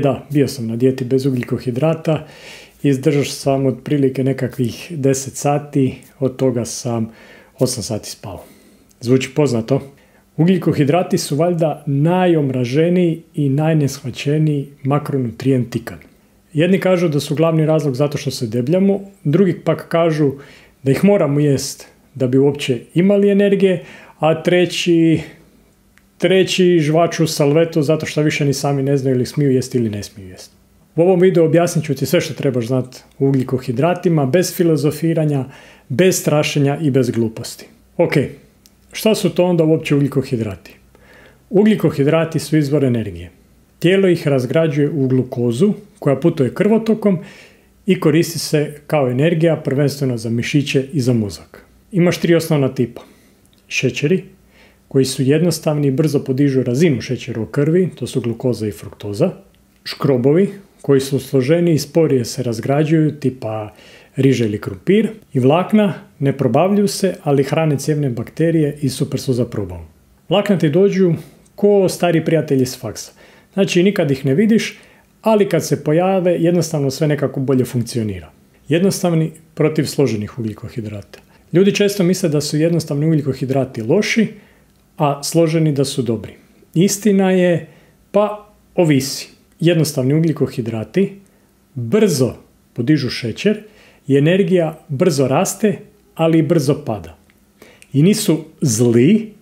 Da, bio sam na dijeti bez ugljikohidrata, izdržao sam otprilike nekakvih 10 sati, od toga sam 8 sati spao. Zvuči poznato? Ugljikohidrati su valjda najomraženiji i najneshvaćeniji makronutrijent ikad. Jedni kažu da su glavni razlog zato što se debljamo, drugi pak kažu da ih moramo jest da bi uopće imali energije, a treći žvaču salvetu zato što više ni sami ne znaju ili smiju jesti ili ne smiju jesti. U ovom videu objasnit ću ti sve što trebaš znati o ugljikohidratima, bez filozofiranja, bez strašenja i bez gluposti. Ok, šta su to onda uopće ugljikohidrati? Ugljikohidrati su izvor energije. Tijelo ih razgrađuje u glukozu koja putuje krvotokom i koristi se kao energija prvenstveno za mišiće i za mozak. Imaš 3 osnovna tipa. Šećeri, koji su jednostavni i brzo podižu razinu šećera u krvi, to su glukoza i fruktoza. Škrobovi, koji su složeni i sporije se razgrađuju, tipa riže ili krumpir. I vlakna, ne probavljuju se, ali hrane cijevne bakterije i super su za probavu. Vlakna ti dođu ko stari prijatelji s faksa. Znači, nikad ih ne vidiš, ali kad se pojave, jednostavno sve nekako bolje funkcionira. Jednostavni protiv složenih ugljikohidrata. Ljudi često misle da su jednostavni ugljikohidrati loši, a složeni da su dobri. Istina je, pa ovisi. Jednostavni ugljikohidrati brzo podižu šećer i energija brzo raste, ali i brzo pada. I nisu zli,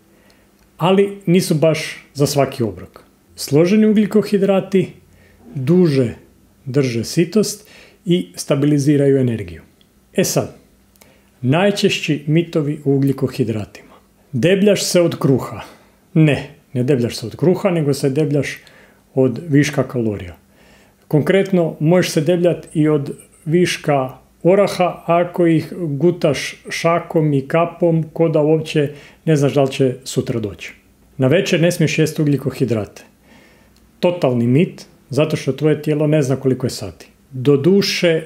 ali nisu baš za svaki obrok. Složeni ugljikohidrati duže drže sitost i stabiliziraju energiju. E sad, najčešći mitovi u ugljikohidratima. Debljaš se od kruha. Ne debljaš se od kruha, nego se debljaš od viška kalorija. Konkretno, možeš se debljati i od viška oraha ako ih gutaš šakom i kapom, ko da uopće ne znaš da li će sutra doći. Na večer ne smiješ jesti ugljikohidrate. Totalni mit, zato što tvoje tijelo ne zna koliko je sati. Doduše,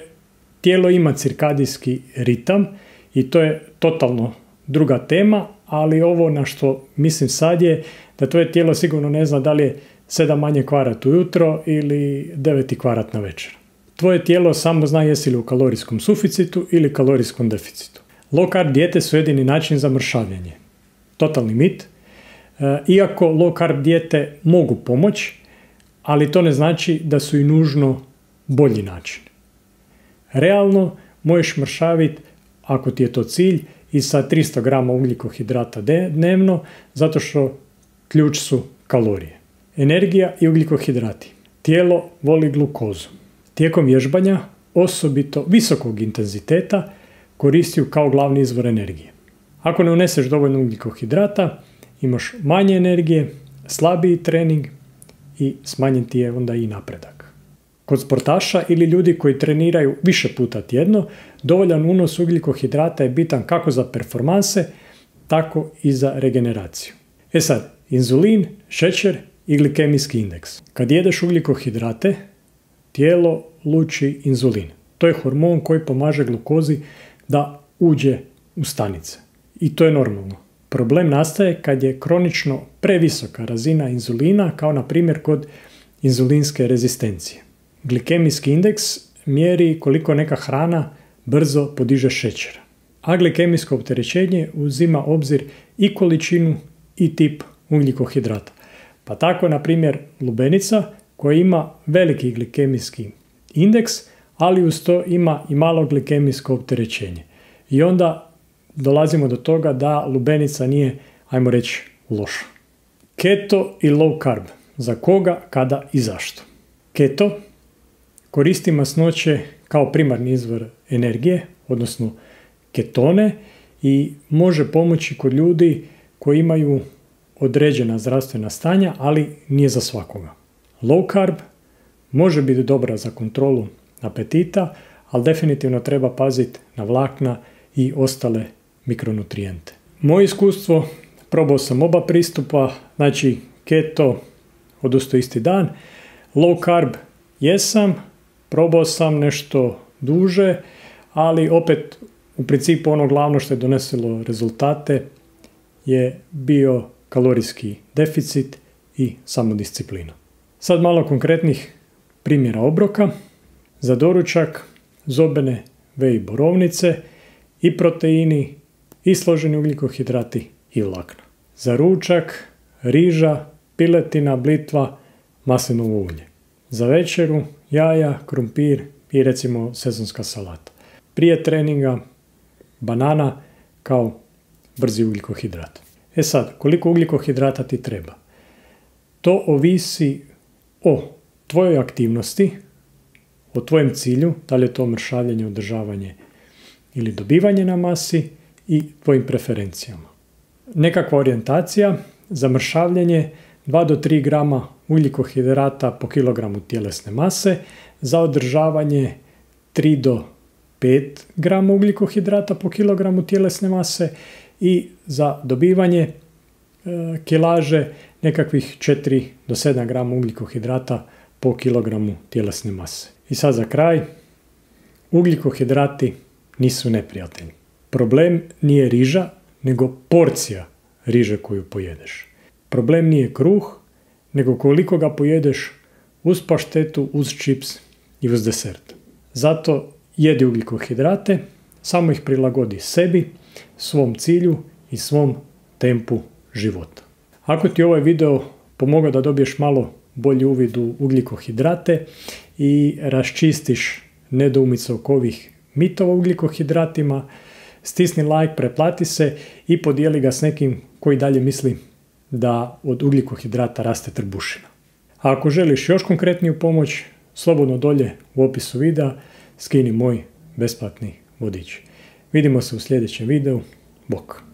tijelo ima cirkadijski ritam i to je totalno druga tema, ali ovo na što mislim sad je da tvoje tijelo sigurno ne zna da li je 7 manje kvarat ujutro ili 9 kvarat na večer. Tvoje tijelo samo zna jesi li u kalorijskom suficitu ili kalorijskom deficitu. Low carb dijete su jedini način za mršavljenje. Totalni mit. Iako low carb dijete mogu pomoći, ali to ne znači da su i nužno bolji način. Realno možeš mršaviti, ako ti je to cilj, i sa 300 grama ugljikohidrata dnevno, zato što ključ su kalorije. Energija i ugljikohidrati. Tijelo voli glukozu. Tijekom vježbanja, osobito visokog intenziteta, koristi ju kao glavni izvor energije. Ako ne uneseš dovoljno ugljikohidrata, imaš manje energije, slabiji trening i smanjen ti je onda i napredak. Kod sportaša ili ljudi koji treniraju više puta tjedno, dovoljan unos ugljikohidrata je bitan kako za performanse, tako i za regeneraciju. E sad, inzulin, šećer i glikemijski indeks. Kad jedeš ugljikohidrate, tijelo luči inzulin. To je hormon koji pomaže glukozi da uđe u stanice. I to je normalno. Problem nastaje kad je kronično previsoka razina inzulina, kao na primjer kod inzulinske rezistencije. Glikemijski indeks mjeri koliko neka hrana brzo podiže šećer. A glikemijsko opterećenje uzima obzir i količinu i tip ugljikohidrata. Pa tako, na primjer, lubenica koja ima veliki glikemijski indeks, ali uz to ima i malo glikemijsko opterećenje. I onda dolazimo do toga da lubenica nije, ajmo reći, loša. Keto i low carb. Za koga, kada i zašto? Keto koristi masnoće kao primarni izvor energije, odnosno ketone, i može pomoći kod ljudi koji imaju određena zdravstvena stanja, ali nije za svakoga. Low carb može biti dobra za kontrolu apetita, ali definitivno treba paziti na vlakna i ostale mikronutrijente. Moje iskustvo, probao sam oba pristupa, znači keto odnosno isti dan, low carb jesam, probao sam nešto duže, ali opet u principu ono glavno što je donesilo rezultate je bio kalorijski deficit i samodisciplina. Sad malo konkretnih primjera obroka, za doručak zobene i borovnice i proteini i složeni ugljikohidrati i vlakna. Za ručak riža, piletina, blitva, maslinovo ulje. Za večeru jaja, krumpir i recimo sezonska salata. Prije treninga banana kao brzi ugljikohidrat. Sad, koliko ugljikohidrata ti treba? To ovisi o tvojoj aktivnosti, o tvojem cilju, da li je to mršavljenje, održavanje ili dobivanje na masi i tvojim preferencijama. Nekakva orijentacija za mršavljenje 2 do 3 grama ugljikohidrata po kilogramu tjelesne mase, za održavanje 3 do 5 grama ugljikohidrata po kilogramu tjelesne mase i za dobivanje kilaže nekakvih 4 do 7 grama ugljikohidrata po kilogramu tjelesne mase. I sad za kraj, ugljikohidrati nisu neprijatelji. Problem nije riža, nego porcija riže koju pojedeš. Problem nije kruh, nego koliko ga pojedeš uz paštetu, uz čips i uz desert. Zato jedi ugljikohidrate, samo ih prilagodi sebi, svom cilju i svom tempu života. Ako ti ovaj video pomogao da dobiješ malo bolji uvid u ugljikohidrate i raščistiš nedoumice oko ovih mitova o ugljikohidratima, stisni like, pretplati se i podijeli ga s nekim koji dalje misli da od ugljikohidrata raste trbušina. A ako želiš još konkretniju pomoć, slobodno dolje u opisu videa skini moj besplatni vodič. Vidimo se u sljedećem videu. Bok!